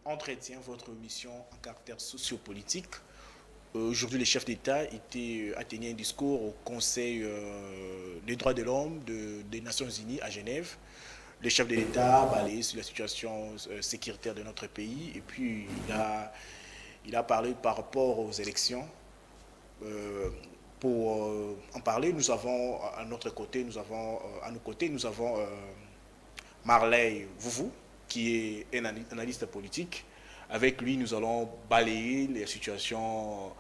entretient votre mission en caractère sociopolitique. Aujourd'hui, le chef d'État a tenu un discours au Conseil des droits de l'homme des Nations Unies à Genève. Le chef de l'État a balayé sur la situation sécuritaire de notre pays et puis il a parlé par rapport aux élections. Pour en parler, nous avons à notre côté, nous avons Marley Vouvou, qui est un analyste politique. Avec lui, nous allons balayer les situations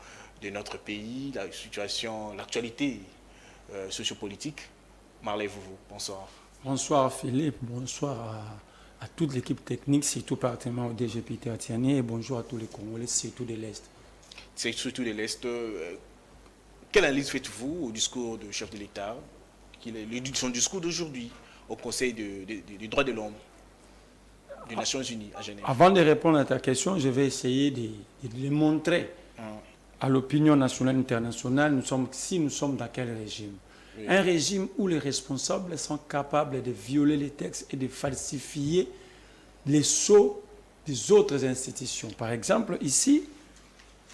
de notre pays, l'actualité sociopolitique. Marley Vouvou, bonsoir. Bonsoir Philippe, bonsoir à toute l'équipe technique, surtout particulièrement au DG Peter Tiani, et bonjour à tous les Congolais, surtout de l'Est. C'est surtout de l'Est. Quelle analyse faites-vous au discours du chef de l'État, son discours d'aujourd'hui au Conseil des droits de l'homme des Nations Unies à Genève? Avant de répondre à ta question, je vais essayer de montrer à l'opinion nationale et internationale nous sommes dans quel régime. Oui. Un régime où les responsables sont capables de violer les textes et de falsifier les sceaux des autres institutions. Par exemple, ici,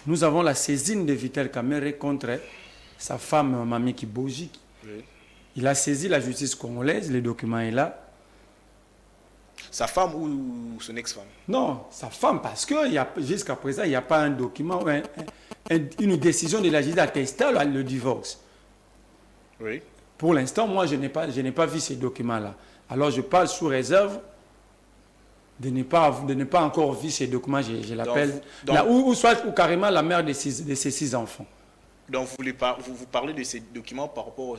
nous avons la saisine de Vital Kamerhe contre sa femme Mami Kiboji. Oui. Il a saisi la justice congolaise, le document est là. Sa femme ou son ex-femme? Non, sa femme, parce que jusqu'à présent, il n'y a pas un document, une décision de la justice attestant le divorce. Oui. Pour l'instant, moi, je n'ai pas vu ces documents-là. Alors, je parle sous réserve de ne pas encore vu ces documents, je l'appelle, ou carrément la mère de ces 6 enfants. Donc, vous parlez de ces documents par rapport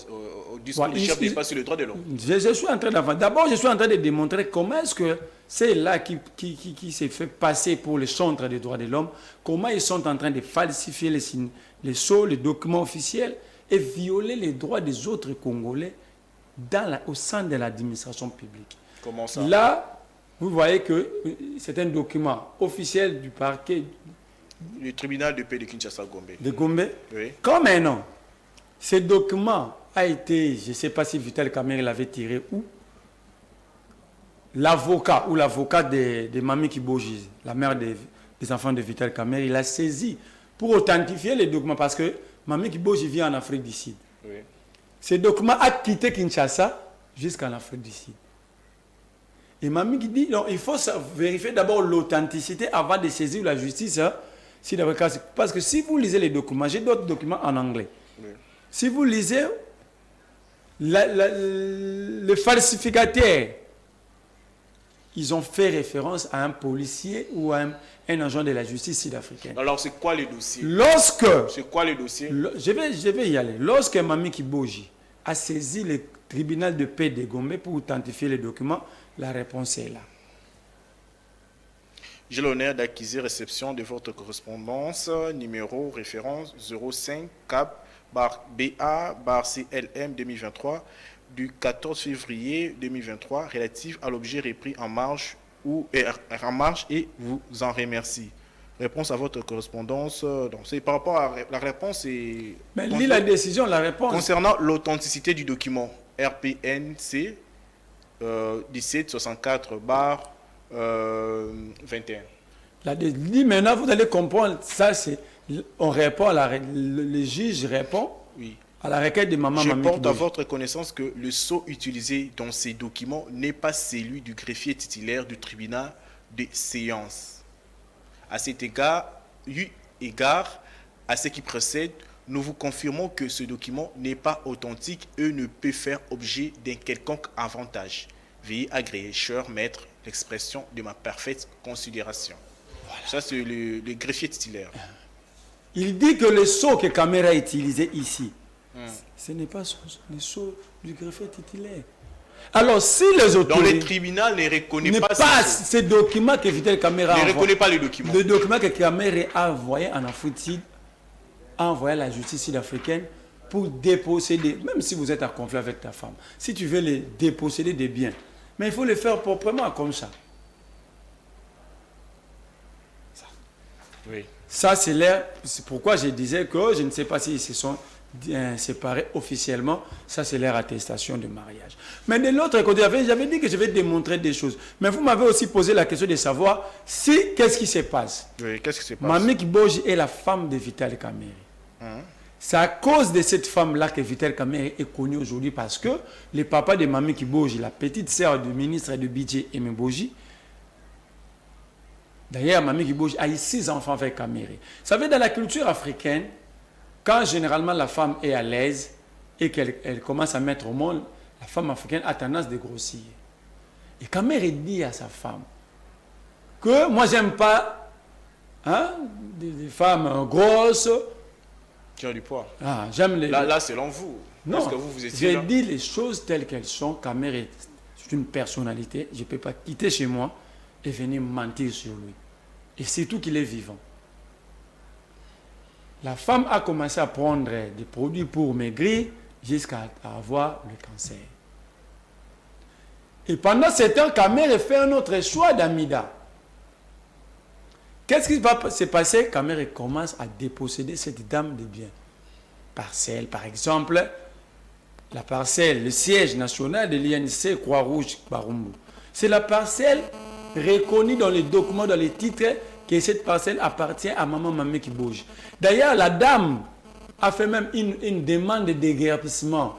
au discours du chef d'État sur le droit de l'homme. Je suis en train d'abord, je suis en train de démontrer comment est-ce que c'est là qui s'est fait passer pour le centre des droits de l'homme, comment ils sont en train de falsifier les sceaux, les documents officiels et violer les droits des autres Congolais au sein de l'administration publique. Comment ça? Là, vous voyez que c'est un document officiel du parquet. Le tribunal de paix de Kinshasa-Gombe. De Gombe? Oui. Comme un nom. Ce document a été, je ne sais pas si Vital Kamerhe l'avait tiré où. L'avocat ou l'avocate de Mami Kiboji, la mère des enfants de Vital Kamerhe, il a saisi pour authentifier les documents parce que Mami Kiboji vit en Afrique du Sud. Oui. Ce document a quitté Kinshasa jusqu'en Afrique du Sud. Et Mami qui dit, non, il faut vérifier d'abord l'authenticité avant de saisir la justice. Parce que si vous lisez les documents, j'ai d'autres documents en anglais. Oui. Si vous lisez, le falsificateur, ils ont fait référence à un policier ou à un agent de la justice sud-africaine. Alors, c'est quoi le dossier? C'est quoi le dossier? Je vais y aller. Lorsque Mami Kiboji a saisi le tribunal de paix de Gombe pour authentifier les documents, la réponse est là. J'ai l'honneur d'acquérir réception de votre correspondance, numéro référence 05 cap BA CLM 2023 du 14 février 2023 relative à l'objet repris en marche et vous en remercie. Réponse à votre correspondance. Donc c'est par rapport à la réponse. Mais lis la décision, la réponse. Concernant l'authenticité du document RPNC 1764 21. Maintenant, vous allez comprendre, ça c'est, on répond, le juge répond oui. À la requête de maman. Je porte à votre connaissance que le sceau utilisé dans ces documents n'est pas celui du greffier titulaire du tribunal de séance. À cet égard, eu égard à ce qui précède, nous vous confirmons que ce document n'est pas authentique et ne peut faire objet d'un quelconque avantage. Veuillez agréer, cher maître, l'expression de ma parfaite considération. Voilà. Ça, c'est le greffier titulaire. Il dit que le sceau que Kamerhe a utilisé ici, ce n'est pas le sceau du greffier titulaire. Alors, si les autorités... Donc, le tribunal ne reconnaît pas ces documents que Vital Kamerhe a envoyé. Ne reconnaît pas les documents. Le document que Kamerhe a envoyé en Afrique Sud, a envoyé à la justice sud-africaine pour déposséder, même si vous êtes en conflit avec ta femme, si tu veux les déposséder des biens, mais il faut le faire proprement comme ça. Oui. Ça, c'est pourquoi je disais que je ne sais pas si ce sont séparés officiellement. Ça, c'est leur attestation de mariage. Mais de l'autre côté, j'avais dit que je vais démontrer des choses. Mais vous m'avez aussi posé la question de savoir si, qu'est-ce qui se passe. Oui, qu'est-ce qui se passe? Mamie Kiboji est la femme de Vital Kamerhe. C'est à cause de cette femme-là que Vital Kamerhe est connu aujourd'hui, parce que le papa de Mamie Kiboji, la petite sœur du ministre de Bidje Emeboji, d'ailleurs, Mamie Kiboji a eu 6 enfants avec Kamerhe. Vous savez, dans la culture africaine, quand généralement la femme est à l'aise et qu'elle commence à mettre au monde, la femme africaine a tendance de grossir. Et Kamerhe dit à sa femme que moi, j'aime pas des femmes grosses. Qui ont du poids. J'aime les... Là, selon vous. Non, Est-ce que vous étiez j'ai là? dit les choses telles qu'elles sont. Kamerhe, c'est une personnalité. Je ne peux pas quitter chez moi et venir mentir sur lui. Et surtout qu'il est vivant. La femme a commencé à prendre des produits pour maigrir jusqu'à avoir le cancer. Et pendant ce temps, Kamerhe fait un autre choix d'Amida. Qu'est-ce qui va se passer? Kamerhe commence à déposséder cette dame de biens. Parcelle, par exemple, la parcelle, le siège national de l'INC Croix-Rouge Barumbu. C'est la parcelle reconnue dans les documents, dans les titres, que cette parcelle appartient à Maman Mamie Kiboji. D'ailleurs, la dame a fait même une demande de déguerpissement.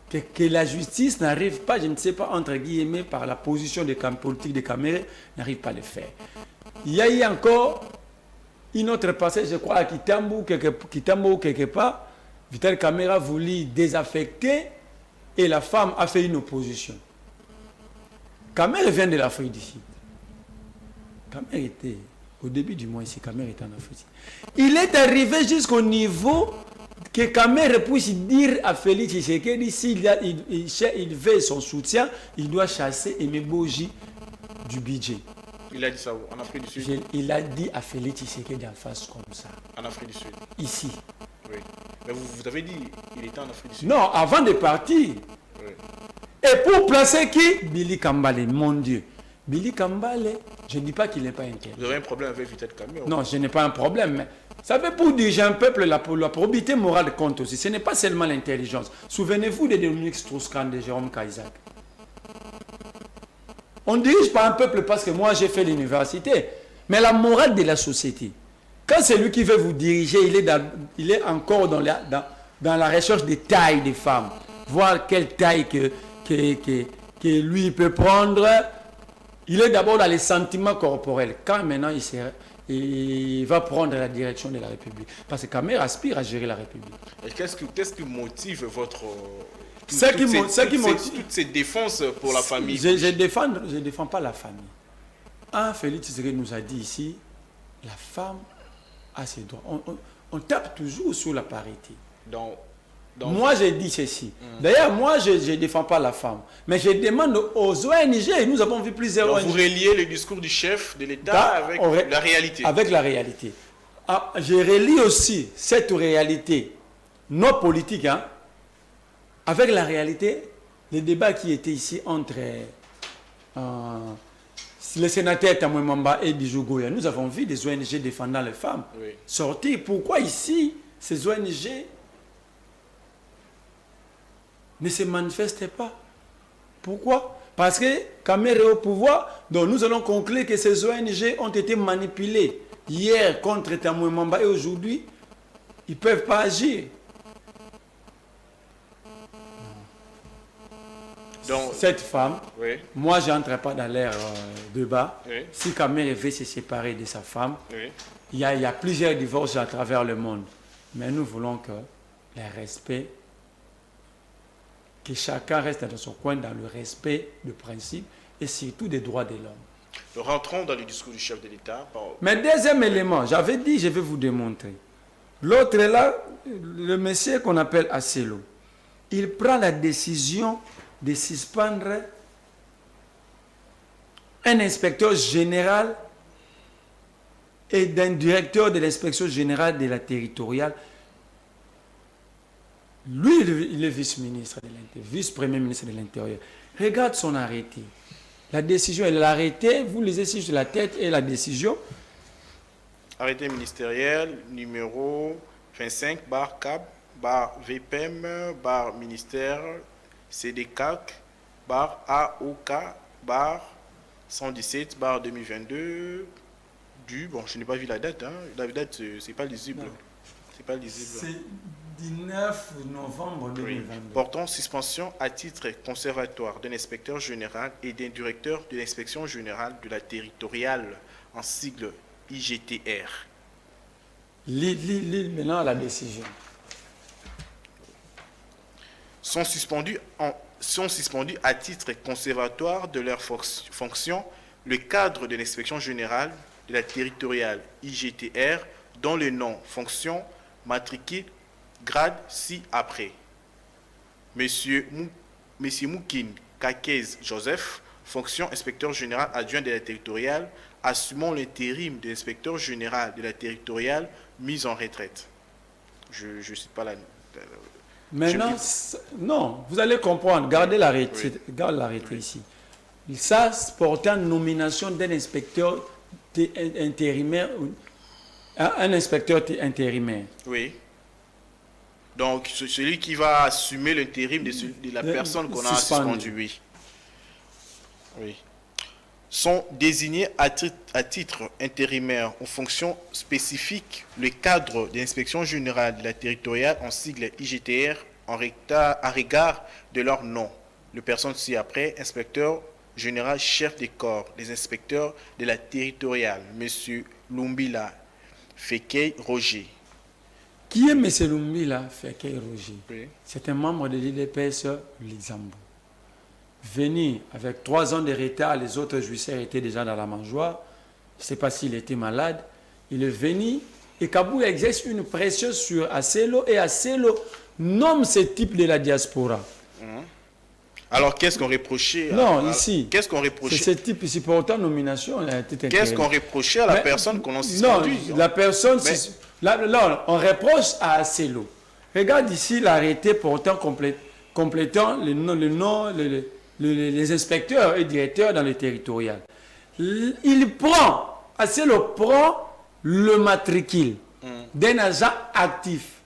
Que la justice n'arrive pas, je ne sais pas, entre guillemets, par la position de politique de Kamerhe, n'arrive pas à le faire. Il y a eu encore une autre parcelle, je crois, à Kitambo, quelque part. Vital Kamerhe a voulu désaffecter et la femme a fait une opposition. Kamerhe vient de l'Afrique du Sud. Kamerhe était, au début du mois ici, Kamerhe était en Afrique. Il est arrivé jusqu'au niveau que Kamerhe puisse dire à Félix Tshisekedi, s'il il veut son soutien, il doit chasser Emeboji du budget. Il a dit ça où? En Afrique du Sud? Il a dit à Félix Tshisekedi en face comme ça. En Afrique du Sud? Ici. Oui. Mais vous avez dit il était en Afrique du Sud? Non, avant de partir. Oui. Et pour placer qui? Billy Kambale, mon Dieu. Billy Kambale, je ne dis pas qu'il n'est pas inquiet. Vous avez un problème avec Vital Kamerhe? Non, je n'ai pas un problème. Mais ça fait pour diriger un peuple, la probité morale compte aussi. Ce n'est pas seulement l'intelligence. Souvenez-vous de Dominique Strauss-Kahn, de Jérôme Cahuzac. On ne dirige pas un peuple parce que moi j'ai fait l'université. Mais la morale de la société. Quand c'est lui qui veut vous diriger, il est encore dans la recherche des tailles des femmes. Voir quelle taille que lui peut prendre. Il est d'abord dans les sentiments corporels. Quand maintenant il va prendre la direction de la République. Parce que Kamerhe aspire à gérer la République. Et qu'est-ce qui motive votre... toutes ces défenses pour la famille? Je ne défends pas la famille. Félix Tshisekedi nous a dit ici, la femme a ses droits. On tape toujours sur la parité. Moi, j'ai dit ceci. D'ailleurs, moi, je ne défends pas la femme. Mais je demande aux ONG, nous avons vu plusieurs Donc, ONG. vous reliez le discours du chef de l'État avec la réalité. Avec la réalité. Je relie aussi cette réalité, non politique, avec la réalité, les débats qui étaient ici entre le sénateur Tamwe Mwamba et Bijou Goya. Nous avons vu des ONG défendant les femmes sortir. Pourquoi ici, ces ONG ne se manifestent pas? Pourquoi? Parce que Kamerhe est au pouvoir, donc nous allons conclure que ces ONG ont été manipulées hier contre Tamwe Mwamba et aujourd'hui, ils ne peuvent pas agir. Donc, cette femme, moi je n'entre pas dans leur débat. Si Kamerhe veut se séparer de sa femme, il y a plusieurs divorces à travers le monde. Mais nous voulons que le respect, que chacun reste dans son coin dans le respect des principes et surtout des droits de l'homme. Rentrons dans le discours du chef de l'État. Mais deuxième élément, j'avais dit, je vais vous démontrer. L'autre est là, le monsieur qu'on appelle Asselo. Il prend la décision de suspendre un inspecteur général et d'un directeur de l'inspection générale de la territoriale. Lui, il est vice-ministre de l'Intérieur, vice-premier ministre de l'Intérieur. Regarde son arrêté. La décision, elle l'a arrêté, vous lisez sur la tête et la décision. Arrêté ministériel numéro 25/CAB bar VPM, bar ministère, CDCAC, bar AOK, bar 117, bar 2022, bon, je n'ai pas vu la date, hein. La date, c'est pas lisible. C'est pas lisible. C'est 19 novembre 2022. Oui. Portant suspension à titre conservatoire d'un inspecteur général et d'un directeur de l'inspection générale de la territoriale, en sigle IGTR. Lis maintenant la décision. Sont suspendus à titre conservatoire de leurs fonctions le cadre de l'inspection générale de la territoriale IGTR dont le nom, fonction, matricule, grade ci-après. Monsieur Moukine Kakez Joseph, fonction inspecteur général adjoint de la territoriale, assumant l'intérim de l'inspecteur général de la territoriale mise en retraite. Je ne cite pas la... Maintenant, non, vous allez comprendre. Gardez l'arrêté, Oui. garde l'arrêté ici. Ça, c'est portant nomination d'un inspecteur intérimaire, un inspecteur intérimaire. Oui. Donc, celui qui va assumer l'intérim de la personne qu'on a suspendue, oui. Oui. Sont désignés à titre intérimaire en fonction spécifique le cadre de l'inspection générale de la territoriale en sigle IGTR à regard de leur nom. Le personne ci-après, inspecteur général chef des corps, les inspecteurs de la territoriale, M. Lumbila Fekei Roger. Qui est M. Lumbila Fekei Roger? Oui. C'est un membre de l'IDPS Luxembourg. Venu avec 3 ans de retard, les autres jouisseurs étaient déjà dans la mangeoire. Je ne sais pas s'il était malade. Il est venu et Kabou exerce une pression sur Acelo et Acelo nomme ce type de la diaspora. Alors, qu'est-ce qu'on reprochait ici. Qu'est-ce qu'on reprochait? C'est ce type ici, pourtant nomination. Qu'est-ce qu'on reprochait à la personne qu'on a suspendue? Non, la personne, là, on reproche à Acelo. Regarde ici l'arrêté portant complétant les inspecteurs et directeurs dans le territorial. Il prend, Acelo prend le matricule d'un agent actif,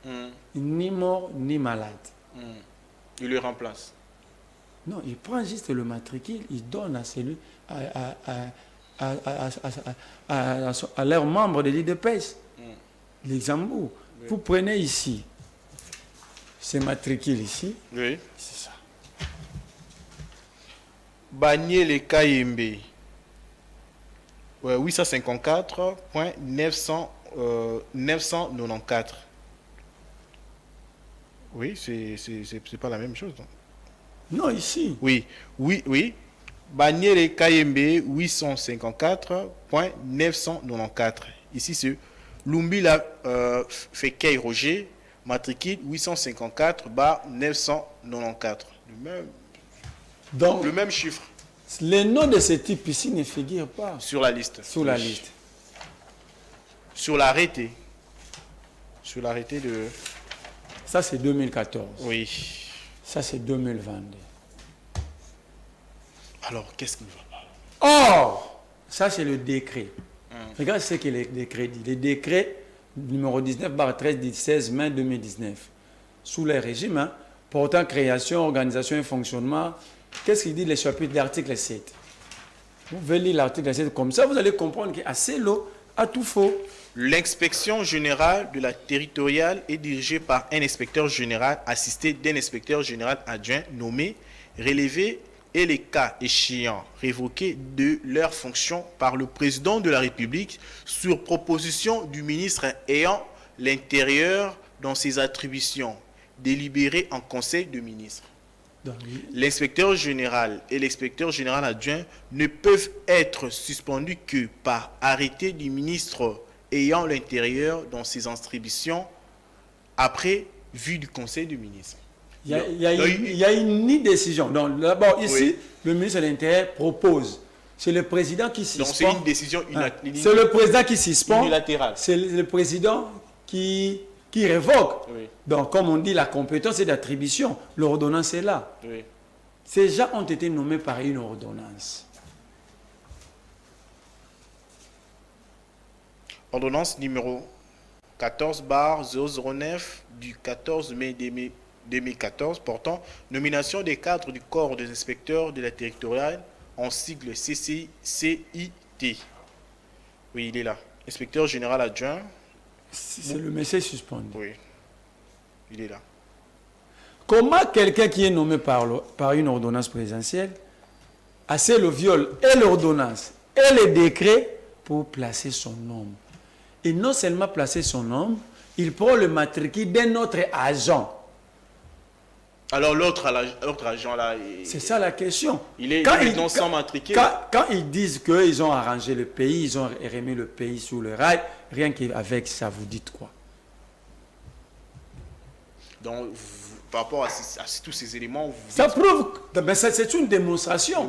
ni mort ni malade. Il le remplace. Non, il prend juste le matricule, il donne à celui, à leurs membres de l'IDPS, Luxembourg. Oui. Vous prenez ici, ce matricule ici, oui. C'est ça. Baniele Kayembe, 854.994. Oui, c'est pas la même chose. Non, ici. Oui. Baniele Kayembe, 854.994. Ici, c'est Lumbila Fekei Roger, matricule 854/994. Donc, le même chiffre. Les noms de ce type ici ne figurent pas sur la liste. Sur la liste. Sur l'arrêté. Sur l'arrêté de... Ça, c'est 2014. Oui. Ça, c'est 2022. Alors, qu'est-ce qu'il va pas? Or, ça, c'est le décret. Regarde ce que le décret dit. Le décret numéro 19/13 du 16 mai 2019. Sous les régimes, portant création, organisation et fonctionnement. Qu'est-ce qu'il dit le chapitre de l'article 7? Vous pouvez lire l'article 7 comme ça, vous allez comprendre qu'Acelo a tout faux. L'inspection générale de la territoriale est dirigée par un inspecteur général assisté d'un inspecteur général adjoint nommé, relevé et les cas échéants révoqués de leurs fonctions par le président de la République sur proposition du ministre ayant l'intérieur dans ses attributions, délibéré en conseil de ministres. L'inspecteur général et l'inspecteur général adjoint ne peuvent être suspendus que par arrêté du ministre ayant l'intérieur dans ses attributions après vue du conseil du ministre. Il y a une décision. Donc, d'abord, ici, oui, le ministre de l'Intérieur propose. C'est le président qui suspend. Donc, c'est une décision unilatérale. C'est le président qui suspend. Unilatérale. C'est le président qui révoque. Oui. Donc, comme on dit, la compétence est d'attribution. L'ordonnance est là. Oui. Ces gens ont été nommés par une ordonnance. Ordonnance numéro 14/009 du 14 mai 2014 portant nomination des cadres du corps des inspecteurs de la territoriale en sigle CIT. Oui, il est là. Inspecteur général adjoint. C'est le message suspendu. Oui, il est là. Comment quelqu'un qui est nommé par une ordonnance présidentielle a le viol et l'ordonnance et le décret pour placer son nom? Et non seulement placer son nom, il prend le matricule d'un autre agent. Alors l'autre agent là... C'est ça la question. Il est non sans matricule. Quand ils disent qu'ils ont arrangé le pays, ils ont remis le pays sous le rail, rien qu'avec ça, vous dites quoi? Donc, par rapport à tous ces éléments... Ça prouve... C'est une démonstration.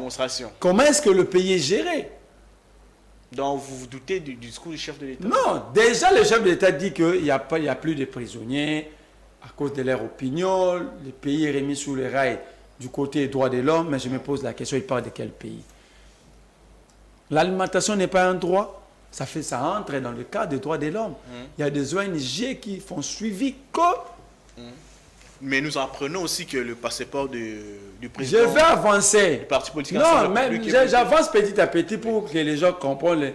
Comment est-ce que le pays est géré? Donc, vous vous doutez du discours du chef de l'État? Non, déjà le chef de l'État dit qu'il n'y a plus de prisonniers à cause de leur opinion. Le pays est remis sous les rails du côté des droits de l'homme. Mais je me pose la question, il parle de quel pays? L'alimentation n'est pas un droit. Ça entre dans le cadre des droits de l'homme. Il y a des ONG qui font suivi Mais nous apprenons aussi que le passeport du président... Je vais avancer. Du parti politique... Non, mais j'avance petit à petit pour que les gens comprennent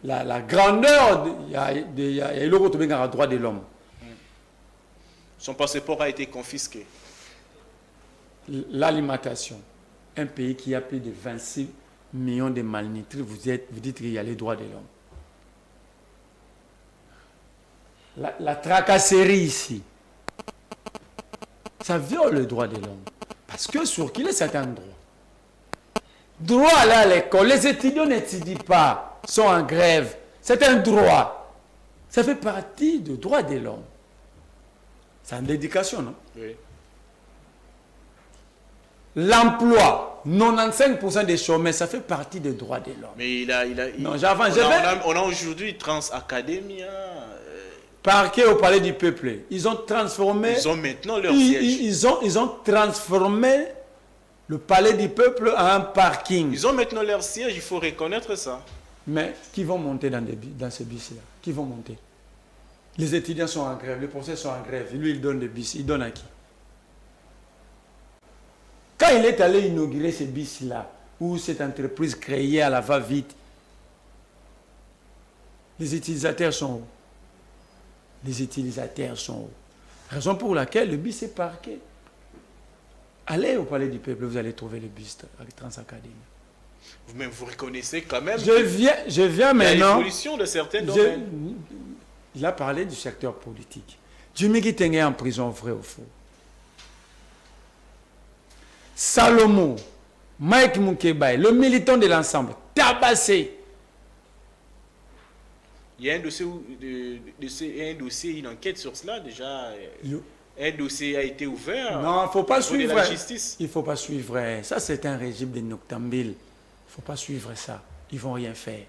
la grandeur. Il y a le droit de l'homme. Son passeport a été confisqué. L'alimentation. Un pays qui a plus de 26 millions de malnutris, vous dites qu'il y a les droits de l'homme. La tracasserie ici, ça viole le droit de l'homme. Parce que sur qu'il y a certains droits. Droit à aller à l'école. Les étudiants n'étudient pas, sont en grève. C'est un droit. Ça fait partie du droit de l'homme. C'est une éducation, non? Oui. L'emploi, 95% des chômeurs, ça fait partie des droits de l'homme. Mais on a aujourd'hui Transacadémie. Parquet au palais du peuple. Ils ont transformé. Ils ont maintenant leur siège. Ils ont transformé le palais du peuple en un parking. Ils ont maintenant leur siège, il faut reconnaître ça. Mais qui vont monter dans ce bus-là? Qui vont monter? Les étudiants sont en grève, les professeurs sont en grève. Lui, il donne des bus. Il donne à qui? Quand il est allé inaugurer ce bus-là, ou cette entreprise créée à la va-vite, les utilisateurs sont où? Les utilisateurs sont où? Raison pour laquelle le bus est parqué. Allez au palais du peuple, vous allez trouver le bus avec Transacadémie. Vous-même, vous reconnaissez quand même. Je viens maintenant. L'évolution de certains domaines. Il a parlé du secteur politique. Jimmy Kitenge est en prison, vrai ou faux? Salomon, Mike Moukebaye, le militant de l'ensemble, tabassé. Il y a un dossier, une enquête sur cela déjà. Un dossier a été ouvert. Non, il ne faut pas suivre. La justice. Il ne faut pas suivre. Ça, c'est un régime de Noctambil. Il ne faut pas suivre ça. Ils ne vont rien faire.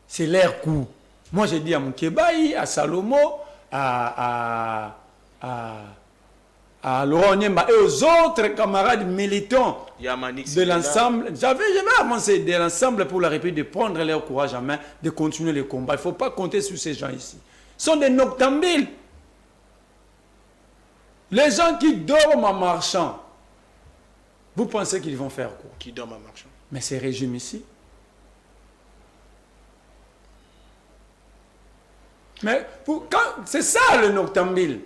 C'est leur coup. Moi, j'ai dit à Moukebaye, à Salomon, à Laurent Nyemba et aux autres camarades militants de l'ensemble. J'avais avancé de l'ensemble pour la République de prendre leur courage en main, de continuer le combat. Il ne faut pas compter sur ces gens ici. Ce sont des noctambules. Les gens qui dorment en marchant, vous pensez qu'ils vont faire quoi? Qui dorment en marchant? Mais ces régimes ici. Mais c'est ça le noctambule.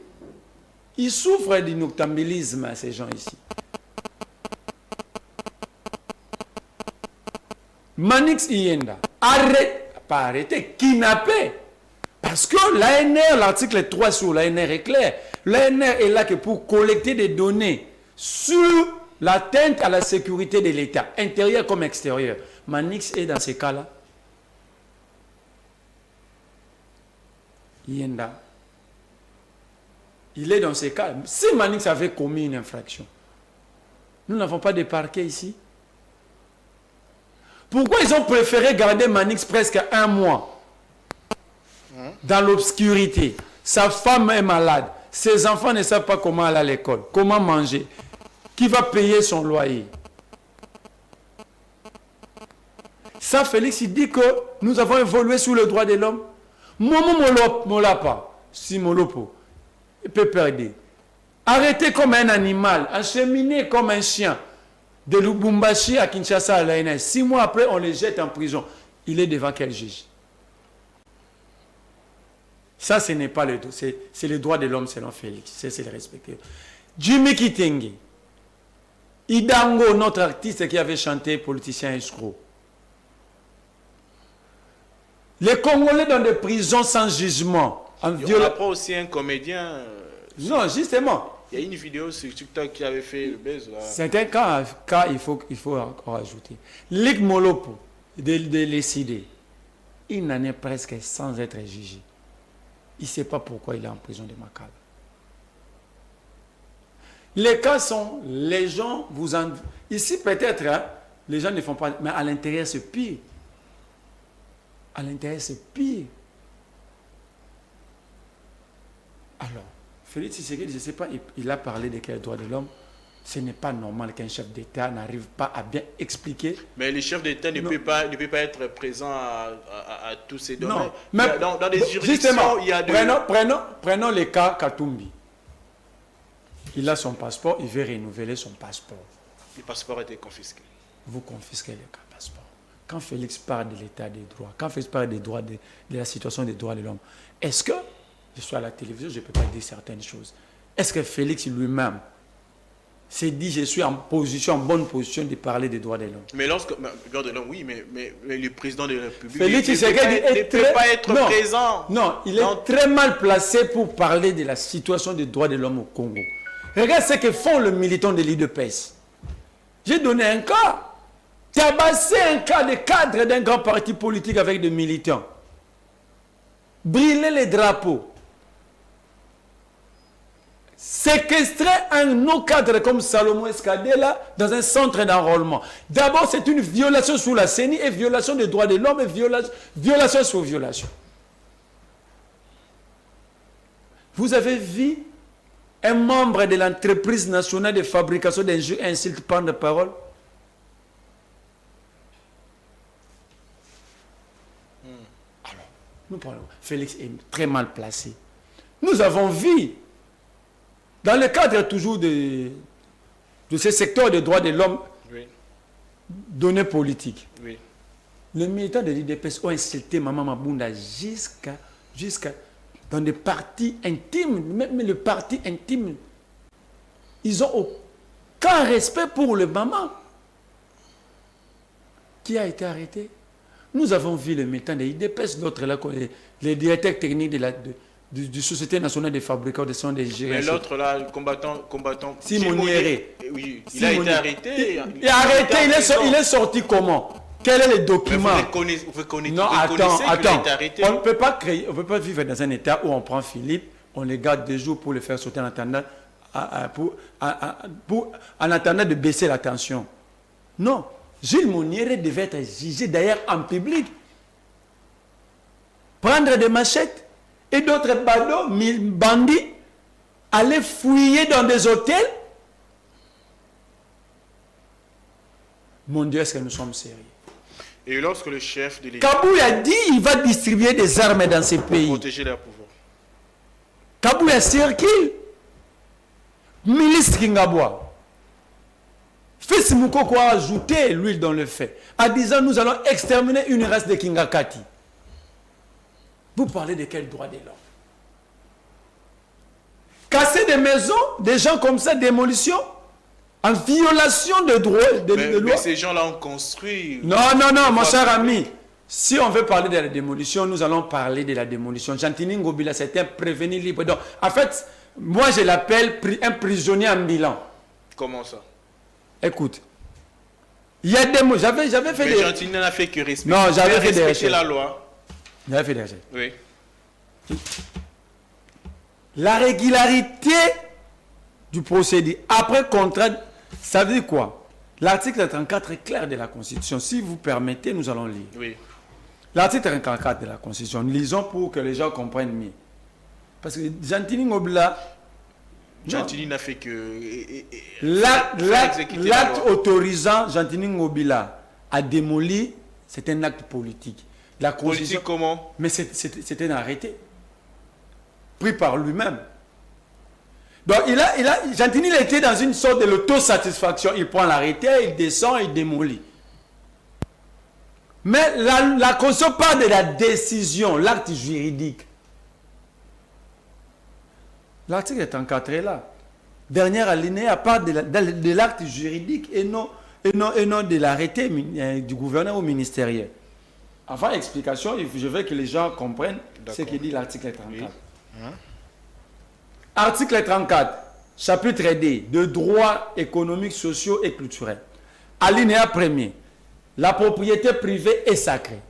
Ils souffrent du noctambulisme, ces gens ici. Manix Iyenda, pas arrêté, kidnappé. Parce que l'ANR, l'article 3 sur l'ANR est clair. L'ANR est là que pour collecter des données sur l'atteinte à la sécurité de l'État, intérieur comme extérieur. Manix est dans ces cas-là. Iyenda. Il est dans ces cas. Si Manix avait commis une infraction, nous n'avons pas de parquet ici. Pourquoi ils ont préféré garder Manix presque 1 mois dans l'obscurité? Sa femme est malade. Ses enfants ne savent pas comment aller à l'école, comment manger. Qui va payer son loyer? Ça, Félix, il dit que nous avons évolué sous le droit de l'homme. Momo Molapa, si Molopo, il peut perdre. Arrêté comme un animal, acheminé comme un chien, de Lubumbashi à Kinshasa à l'ANS. 6 mois après, on le jette en prison. Il est devant quel juge? Ça, ce n'est pas le droit. C'est le droit de l'homme selon Félix. C'est le respecter. Jimmy Kitenge. Idango, notre artiste qui avait chanté Politicien escroc. Les Congolais dans des prisons sans jugement. On n'a pas aussi un comédien. Non, justement. Il y a une vidéo sur TikTok qui avait fait le buzz. C'est un cas il faut encore ajouter. Ligue Molopo, de l'ECD, il n'en est presque sans être jugé. Il ne sait pas pourquoi il est en prison de Makala. Les cas sont, les gens vous en... Ici peut-être, hein, les gens ne font pas... Mais à l'intérieur, c'est pire. À l'intérieur, c'est pire. Alors, Félix Tshisekedi, je ne sais pas, il a parlé de quel droit de l'homme. Ce n'est pas normal qu'un chef d'État n'arrive pas à bien expliquer. Mais le chef d'État ne peut pas être présent à tous ces domaines. Non, mais dans des juridictions, il y a prenons le cas Katumbi. Il a son passeport, il veut renouveler son passeport. Le passeport a été confisqué. Vous confisquez le passeport. Quand Félix parle de l'état des droits, quand Félix parle des droits de la situation des droits de l'homme, est-ce que, je suis à la télévision, je ne peux pas dire certaines choses, est-ce que Félix lui-même s'est dit, je suis en bonne position de parler des droits de l'homme? Mais droits de l'homme, oui, mais le président de la République Félix ne peut pas être présent. Non, il est très mal placé pour parler de la situation des droits de l'homme au Congo. Regarde ce que font les militants de l'UDPS. J'ai donné un cas. Tabasser un cas de cadre d'un grand parti politique avec des militants. Brûler les drapeaux. Séquestrer un autre cadre comme Salomon Escadela dans un centre d'enrôlement. D'abord, c'est une violation sous la CENI et violation des droits de l'homme et violation sur violation. Vous avez vu un membre de l'entreprise nationale de fabrication d'injures et insultes prendre la parole? Alors, nous parlons. Félix est très mal placé. Nous avons vu, dans le cadre toujours de ce secteur des droits de l'homme, oui, données politiques, oui, les militants de l'IDPS ont insulté Maman Mabunda jusqu'à dans des parties intimes, même le parti intime. Ils n'ont aucun respect pour le maman qui a été arrêté. Nous avons vu le militant de l'IDPS, l'autre là, les directeurs techniques de Société nationale des fabricants de soins des gérants. Mais l'autre là, le combattant Simon Nieré. Oui, il a été arrêté. Il est arrêté, il est sorti comment? Quel est le document? Vous connaissez non, attends. On ne peut pas vivre dans un état où on prend Philippe, on le garde 2 jours pour le faire sauter en attendant, en attendant de baisser la tension. Non. Gilles Mouniéré devait être jugé d'ailleurs en public. Prendre des machettes et d'autres bandits, aller fouiller dans des hôtels. Mon Dieu, est-ce que nous sommes sérieux? Et lorsque le chef de l'État... Kabou a dit qu'il va distribuer des armes dans ces pays. Pour protéger leur pouvoir. Kabou a circulé. Ministre Kingaboua. Fils Moukoko a ajouté l'huile dans le feu. En disant, nous allons exterminer une race de Kingakati. Vous parlez de quel droit de l'homme? Casser des maisons, des gens comme ça, démolition, en violation de droits, de loi. Mais ces gens-là ont construit... Non, mon cher ami. Si on veut parler de la démolition, nous allons parler de la démolition. Jantini Ngobila, c'était un prévenu libre. Donc, en fait, moi, je l'appelle un prisonnier ambulant. Comment ça? Écoute, il y a des mots. J'avais fait des... Mais Jantini n'a fait que respecter, non, j'avais fait des recherches. La loi. J'avais fait des recherches. Oui. La régularité du procédé après contrat, ça veut dire quoi? L'article 34 est clair de la Constitution. Si vous permettez, nous allons lire. Oui. L'article 34 de la Constitution, lisons pour que les gens comprennent mieux. Parce que Jantini Ngobila... Jantini n'a fait que... L'acte autorisant Jantini Ngobila à démolir, c'est un acte politique. La Politique comment? Mais c'était un arrêté pris par lui-même. Donc Gentini il était dans une sorte de l'autosatisfaction. Il prend l'arrêté, il descend, il démolit. Mais la Constitution parle de la décision, l'acte juridique. L'article 34 est là. Dernière alinéa parle de l'acte juridique et non de l'arrêté du gouverneur ou ministériel. Avant l'explication, je veux que les gens comprennent ce que dit l'article 34. Oui. Article 34, chapitre D, de droits économiques, sociaux et culturels. Alinéa 1er. La propriété privée est sacrée.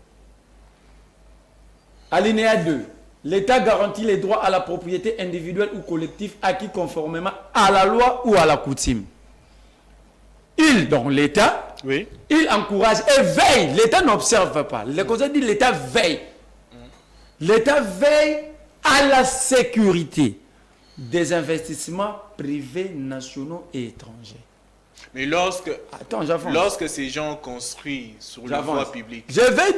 Alinéa 2. L'État garantit les droits à la propriété individuelle ou collective acquis conformément à la loi ou à la coutume. Donc l'État, oui, il encourage et veille. L'État n'observe pas. Le Conseil dit l'État veille. L'État veille à la sécurité des investissements privés, nationaux et étrangers. Mais lorsque ces gens construisent sur la voie publique, je vais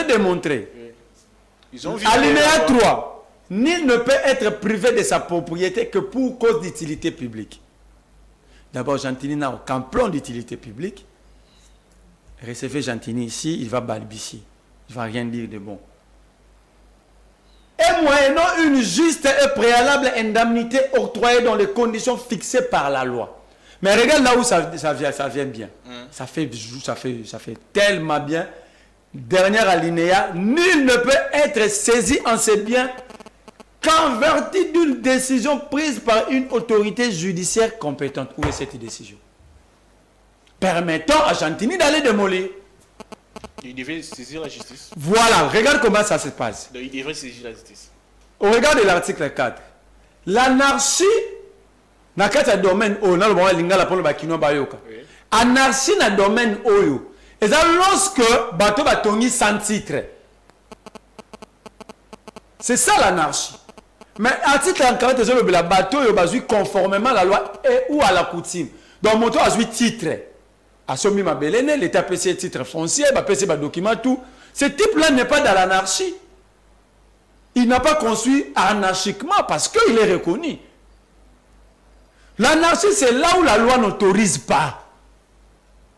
démontrer. Oui. Alinéa 3. Nul ne peut être privé de sa propriété que pour cause d'utilité publique. D'abord, Gentini n'a aucun plan d'utilité publique. Recevez Gentini ici, il va balbutier. Il ne va rien dire de bon. Et moyennant une juste et préalable indemnité octroyée dans les conditions fixées par la loi. Mais regarde là où ça vient bien. Ça fait tellement bien. Dernière alinéa, nul ne peut être saisi en ses biens qu'en vertu d'une décision prise par une autorité judiciaire compétente. Où est cette décision? Permettant à Gentini d'aller démolir. Il devait saisir la justice. Voilà, regarde comment ça se passe. Il devrait saisir la justice. Au regard de l'article 4, l'anarchie n'a qu'un domaine où anarchie n'a domaine où et ça lorsque bateau batongi sans titre. C'est ça l'anarchie. Mais article 44 le bateau est conformément à la loi et ou à la coutume. Donc moto a eu titre. A somi ma belene, l'État PC titre foncier, PC document tout. Ce type-là n'est pas dans l'anarchie. Il n'a pas construit anarchiquement parce qu'il est reconnu. L'anarchie, c'est là où la loi n'autorise pas.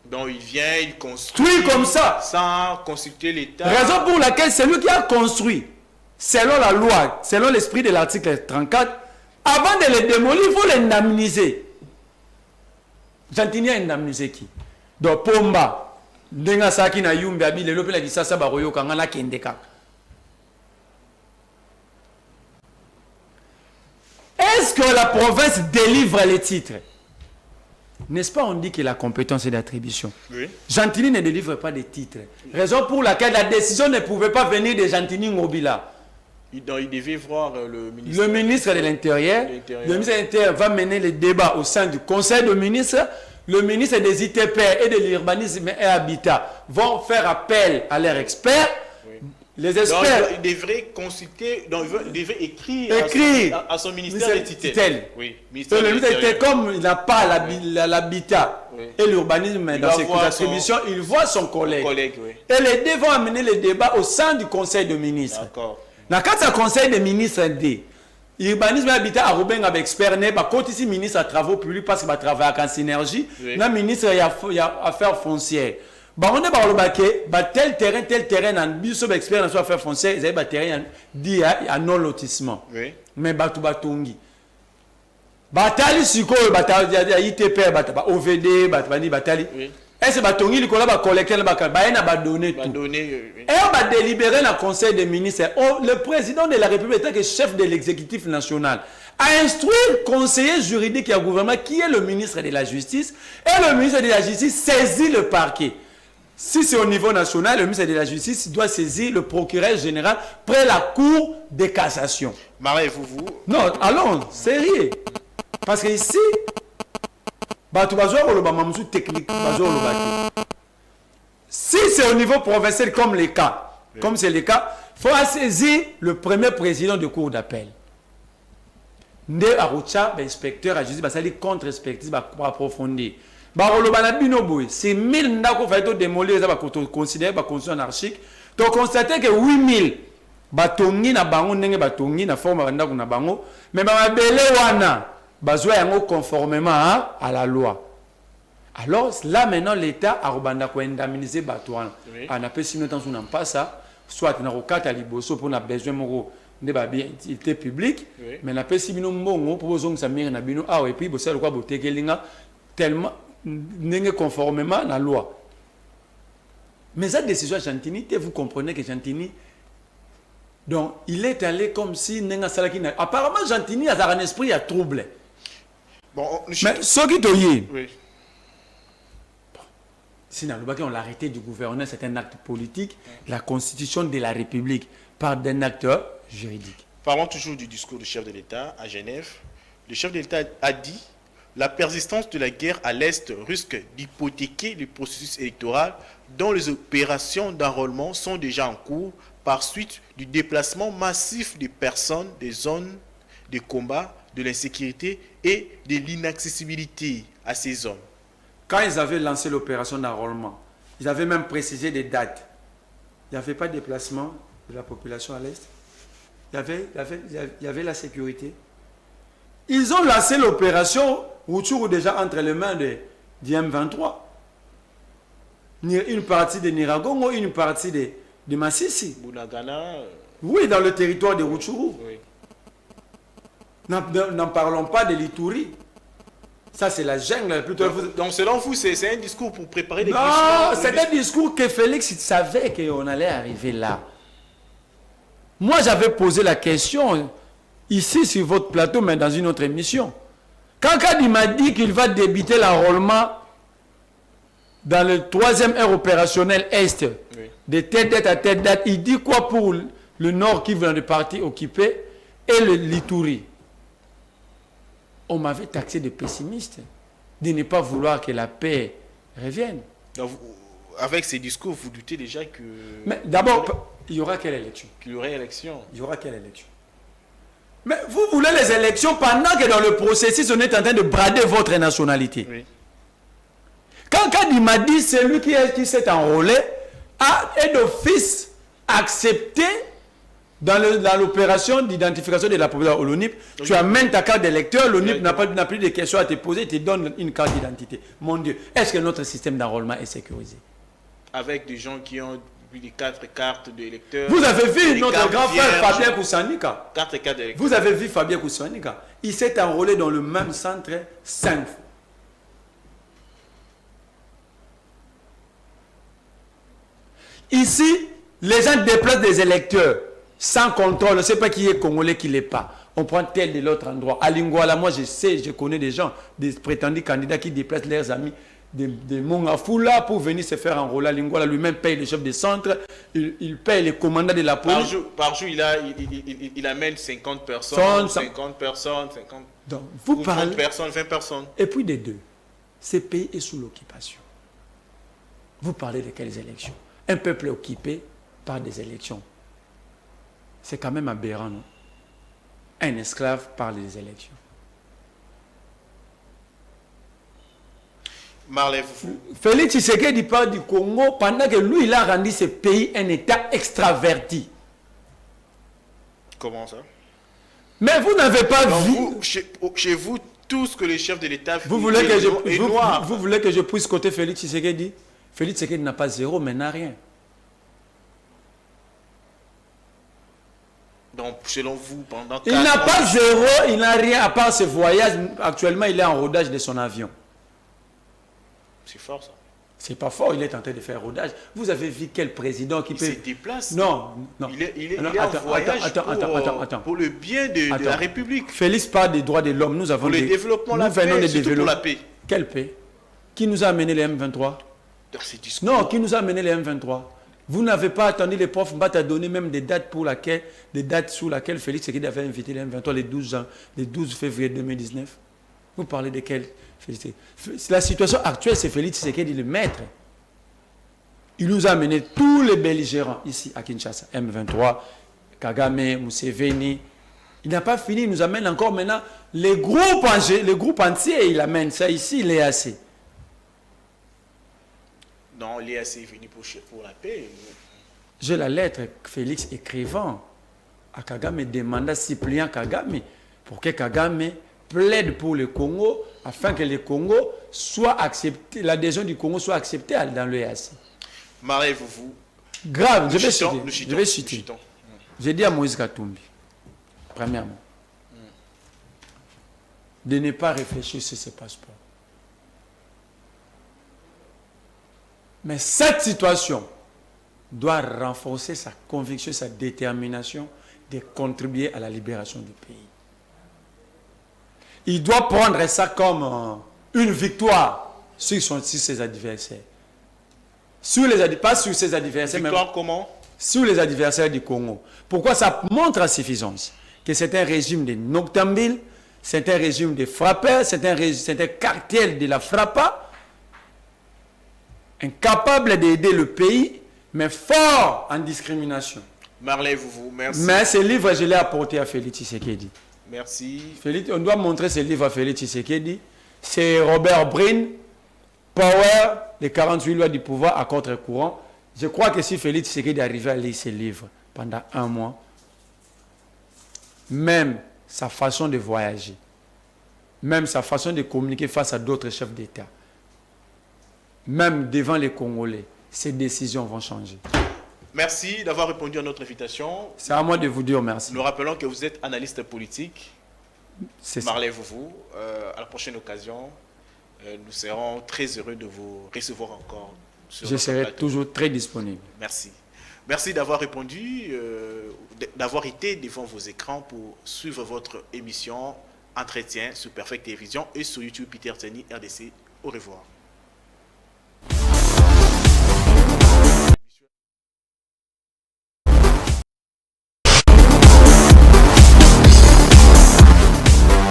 Donc il vient, il construit comme ça. Sans consulter l'État. Raison pour laquelle c'est lui qui a construit, selon la loi, selon l'esprit de l'article 34, avant de les démolir, il faut les indemniser. Gentini a indemnisé qui? Donc Pomba, Denga Saki na Yumbi Abi, le Lopela Gisasa Baroyo Kangana Kendeka. Est-ce que la province délivre les titres? N'est-ce pas, on dit que la compétence est d'attribution. Oui. Gentini ne délivre pas des titres. Raison pour laquelle la décision ne pouvait pas venir de Gentini Ngobila. Il devait voir le ministre. Le ministre de l'Intérieur. Le ministre de l'Intérieur va mener les débats au sein du Conseil de ministres. Le ministre des ITP et de l'urbanisme et habitat vont faire appel à leurs experts. Oui. Les experts. Donc, il devrait consulter, donc il devrait écrire à son ministère de tutelle. Oui, ministère le ministère de comme il n'a pas l'habitat et l'urbanisme dans ses attributions, il voit son collègue. Oui. Et les deux vont amener le débat au sein du Conseil de ministres. D'accord. Dans le Conseil des ministres, l'urbanisme et l'habitat a Robin avec expert, quand ici ministre à travaux publics parce qu'il va travailler en synergie, le ministre il y a affaires foncières. On est tel terrain, en biso expert dans affaires foncières, ils ont terrain dit à non lotissement. Oui. Mais batu batongi. Batali siko batali ITP OVD batali. Est-ce que batongi likola ba collecter ba na donner tout. Et on va délibérer dans le Conseil des ministres. Le président de la République, qui est chef de l'exécutif national, a instruit le conseiller juridique et le gouvernement qui est le ministre de la Justice. Et le ministre de la Justice saisit le parquet. Si c'est au niveau national, le ministre de la Justice doit saisir le procureur général près la Cour de cassation. Marais, vous. Non, allons, sérieux. Parce que ici, technique, si c'est au niveau provincial comme les cas, comme c'est le cas, il faut saisir le premier président de cour d'appel. Nde Aroucha, inspecteur à justice, ça dit contre-inspectrice pour approfondir. C'est 1000 ndako fa to démolir ça va considérer ba construction anarchique. Tu constater que 8000 batongi na bango ndenge batongi na forme ndako na bango mais ba belé wana bazwa yango conformément à la loi. Alors là maintenant l'État a rebanda ko indemniser batouana. On appelle si maintenant on en passe ça soit na rokata liboso pour na besoin moko de ba utilité publique mais na pesi bino mbongo pour bozong sa mire na bino et puis bo sala quoi botekelinga tellement n'est conformément à la loi. Mais cette décision Chantini, vous comprenez que Chantini, donc il est allé comme si Nenga Salaki n'a. Apparemment Chantini a un esprit à trouble. Bon, mais ce qui est oui. Si on l'a arrêté du gouvernement, c'est un acte politique, la constitution de la République par d'un acteur juridique. Parlons toujours du discours du chef de l'État à Genève. Le chef de l'État a dit la persistance de la guerre à l'Est risque d'hypothéquer le processus électoral dont les opérations d'enrôlement sont déjà en cours par suite du déplacement massif des personnes des zones de combat, de l'insécurité et de l'inaccessibilité à ces zones. Quand ils avaient lancé l'opération d'enrôlement, ils avaient même précisé des dates. Il n'y avait pas de déplacement de la population à l'Est. Il y avait la sécurité. Ils ont lancé l'opération Rutshuru déjà entre les mains du M23. Une partie de Niragongo, une partie de Massissi. Bunagana. Oui, dans le territoire de Rutshuru. Oui. N'en parlons pas de l'Ituri. Ça, c'est la jungle. Donc, selon vous, c'est un discours pour préparer les questions. Non, c'est un discours que Félix savait qu'on allait arriver là. Moi, j'avais posé la question ici sur votre plateau, mais dans une autre émission. Quand Kadi m'a dit qu'il va débuter l'enrôlement dans le 3e aire opérationnel Est, de telle date à telle date, il dit quoi pour le Nord qui veut des parties occupées et le Lituri? On m'avait taxé de pessimiste, de ne pas vouloir que la paix revienne. Donc, avec ces discours, vous doutez déjà que... Mais d'abord, il y aura quelle élection? Qu'il y aurait élection. Il y aura quelle élection? Mais vous voulez les élections pendant que dans le processus, on est en train de brader votre nationalité. Oui. Quand Kadi m'a dit, celui qui s'est enrôlé est d'office accepté dans l'opération d'identification de la population au LONIP. Tu amènes ta carte d'électeur, l'ONIP n'a plus de questions à te poser, il te donne une carte d'identité. Mon Dieu, est-ce que notre système d'enrôlement est sécurisé? Avec des gens qui ont plus de 4 cartes d'électeurs. Vous avez vu notre grand frère Fabien Koussanika. 4 cartes d'électeurs. Vous avez vu Fabien Koussanika. Il s'est enrôlé dans le même centre 5 fois. Ici, les gens déplacent des électeurs sans contrôle. Je ne sais pas qui est congolais, qui ne l'est pas. On prend tel de l'autre endroit. À Lingouala, moi je connais des gens, des prétendus candidats qui déplacent leurs amis de Mongafula pour venir se faire enrôler à Lingouala. Lui-même paye le chef de centre, il paye les commandants de la police. Par jour il amène 50 personnes, 50 personnes, 50 Donc, vous parlez, 30 personnes, 20 personnes. Et puis des deux, ce pays est sous l'occupation. Vous parlez de quelles élections? Un peuple occupé par des élections. C'est quand même aberrant, non? Un esclave par des élections. Marley, Félix Tshisekedi parle du Congo pendant que lui, il a rendu ce pays un État extraverti. Comment ça? Mais vous n'avez pas vu... Chez vous, tout ce que les chefs de l'État vous voulez que je puisse côté Félix Tshisekedi? Félix Tshisekedi n'a pas zéro, mais n'a rien. Donc, selon vous, pendant 4 ans... Il n'a pas zéro, il n'a rien à part ce voyage. Actuellement, il est en rodage de son avion. C'est fort, ça. C'est pas fort, il est en train de faire rodage. Vous avez vu quel président qui peut... Il se déplace. Non. Il est en voyage pour le bien de la République. Félix parle des droits de l'homme. Nous avons pour le développement, la paix, surtout pour la paix. Quelle paix? Qui nous a amené les M23? Non, qui nous a amené les M23? Vous n'avez pas attendu les profs Mbata donner même des dates sous lesquelles Félix Tshisekedi avait invité les M23 le 12 février 2019. Vous parlez de quelle Félix? La situation actuelle, c'est Félix Tshisekedi le maître. Il nous a amené tous les belligérants ici à Kinshasa. M23, Kagame, Museveni. Il n'a pas fini, il nous amène encore maintenant les groupes entiers, il amène ça ici, il est assez. Non, l'EAC est venu pour la paix. J'ai la lettre Félix écrivant à Kagame demanda suppliant Kagame pour que Kagame plaide pour le Congo afin que le Congo soit accepté, l'adhésion du Congo soit acceptée dans l'EAC. Mariez-vous. Grave, je vais citer. Chutons. J'ai dit à Moïse Katumbi, premièrement, de ne pas réfléchir sur ce passeport. Mais cette situation doit renforcer sa conviction, sa détermination de contribuer à la libération du pays. Il doit prendre ça comme une victoire sur ses adversaires. Pas sur ses adversaires, victoire mais comment? Sur les adversaires du Congo. Pourquoi ça montre à suffisance que c'est un régime de noctambules, c'est un régime de frappeurs, c'est un cartel de la frappa, incapable d'aider le pays, mais fort en discrimination. Mariez-vous, merci. Mais ce livre, je l'ai apporté à Félix Tshisekedi. Merci. Félix, on doit montrer ce livre à Félix Tshisekedi. C'est Robert Brin, Power, les 48 lois du pouvoir à contre-courant. Je crois que si Félix Tshisekedi arrivait à lire ce livre pendant 1 mois, même sa façon de voyager, même sa façon de communiquer face à d'autres chefs d'État, même devant les Congolais, ces décisions vont changer. Merci d'avoir répondu à notre invitation. C'est à moi de vous dire merci. Nous rappelons que vous êtes analyste politique. C'est ça. Mariez-vous. À la prochaine occasion, nous serons très heureux de vous recevoir encore. Je serai toujours très disponible. Merci. Merci d'avoir répondu, d'avoir été devant vos écrans pour suivre votre émission Entretien sur Perfect Télévision et sur YouTube Peter Tseni RDC. Au revoir.